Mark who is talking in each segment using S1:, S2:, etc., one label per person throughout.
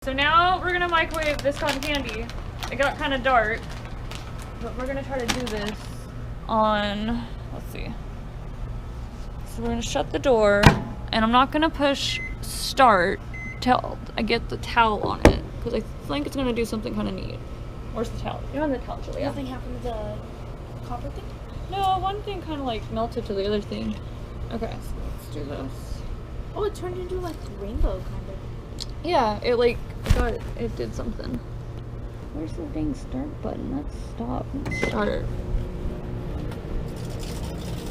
S1: So now we're gonna microwave this cotton candy. It got kind of dark, but we're gonna try to do this on, let's see. So we're gonna shut the door, and I'm not gonna push start till I get the towel on it, because I think it's gonna do something kind of neat. Where's the towel? You're on the towel, Julia.
S2: Nothing happened to the copper thing?
S1: No, one thing kind of like melted to the other thing. Okay, so let's do this.
S2: Oh, it turned into like rainbow kind of.
S1: Yeah, it like got it did something. Where's the dang start button? Let's stop and start.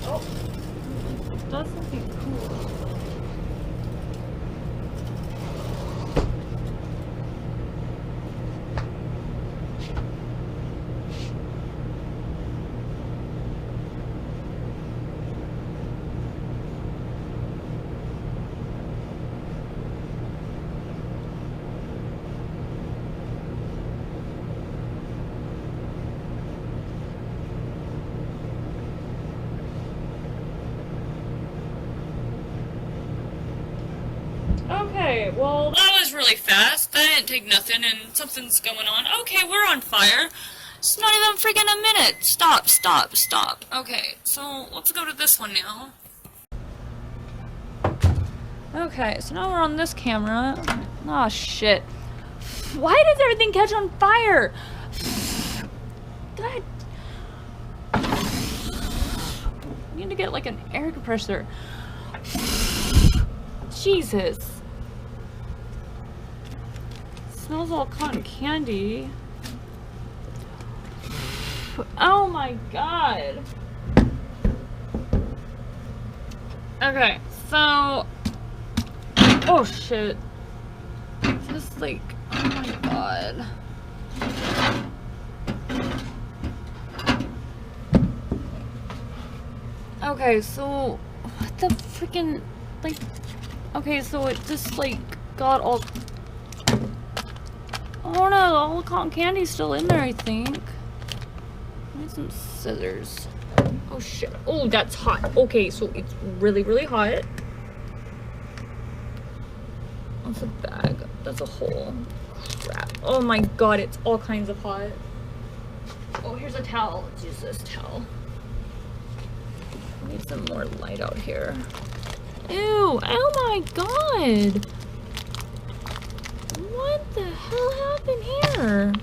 S1: Oh, it does something cool. Okay, well, that was really fast. That didn't take nothing, and something's going on. Okay, we're on fire. It's not even freaking a minute. Stop, stop, stop. Okay, so let's go to this one now. Okay, so now we're on this camera. Oh, shit. Why does everything catch on fire? God. I need to get, like, an air compressor. Jesus. Smells all cotton candy. Oh my god. Okay, so oh shit. Just like, oh my god. Okay, so what the freaking, like, okay, so it just like got all, oh no, all the cotton candy's still in there, I think. I need some scissors. Oh shit. Oh, that's hot. Okay, so it's really, really hot. That's a bag. That's a hole. Crap. Oh my god, it's all kinds of hot. Oh, here's a towel. Let's use this towel. I need some more light out here. Ew, oh my god. What the hell happened here?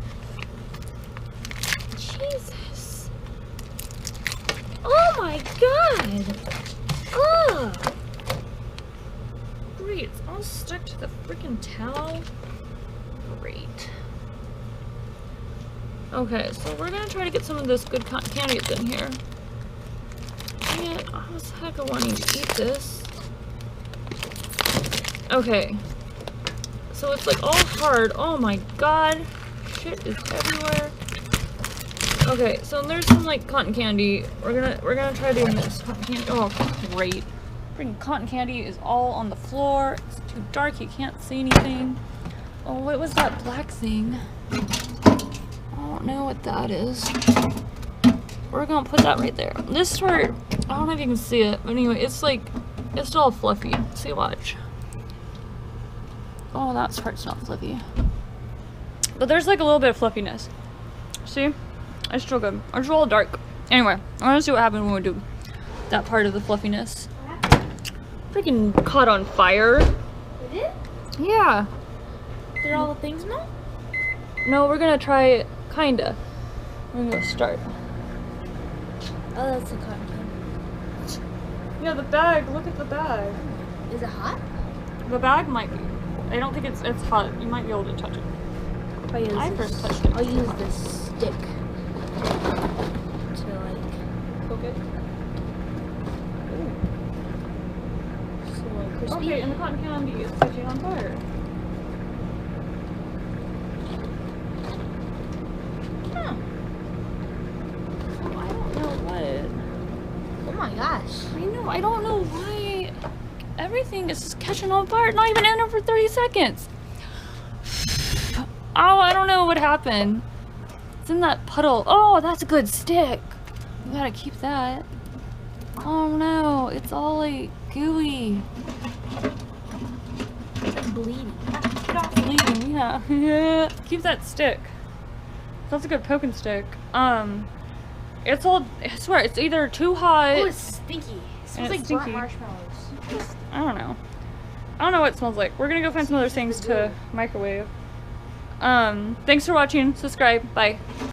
S1: Jesus. Oh my god. Ugh. Great, it's all stuck to the freaking towel. Great. Okay, so we're gonna try to get some of this good cotton candy that's in here. Dang it, I was heck of wanting to eat this. Okay. So it's like all hard. Oh my god. Shit is everywhere. Okay, so there's some like cotton candy. We're gonna try doing this. Cotton candy. Oh great. Freaking cotton candy is all on the floor. It's too dark, you can't see anything. Oh, what was that black thing? I don't know what that is. We're gonna put that right there. This part, I don't know if you can see it, but anyway, it's like, it's all fluffy. See, watch. Oh, that part's not fluffy. But there's like a little bit of fluffiness. See? It's still good. It's all dark. Anyway, I want to see what happened when we do that part of the fluffiness. Freaking caught on fire.
S2: It did?
S1: Yeah.
S2: Did all the things melt?
S1: No, we're gonna try it, kinda. We're gonna start.
S2: Oh, that's the cotton candy.
S1: Yeah, the bag. Look at the bag.
S2: Is it hot?
S1: The bag might be. I don't think it's hot. You might be able to touch it. I first touched it.
S2: I'll use this stick to like
S1: poke it.
S2: So like crispy.
S1: Okay, and the cotton candy is catching on fire.
S2: Huh.
S1: So I don't know what.
S2: Oh my gosh.
S1: I know. I don't know why everything is just catching on fire. Not even in there for 30 seconds. Oh, I don't know what happened. It's in that puddle. Oh, that's a good stick. We gotta keep that. Oh no, it's all like gooey.
S2: It's like bleeding.
S1: It's bleeding. Yeah. Keep that stick. That's a good poking stick. It's all, I swear, it's either too hot.
S2: Oh, it's stinky. It smells like burnt marshmallows.
S1: I don't know. I don't know what it smells like. We're gonna go find some other things to microwave. Thanks for watching. Subscribe. Bye.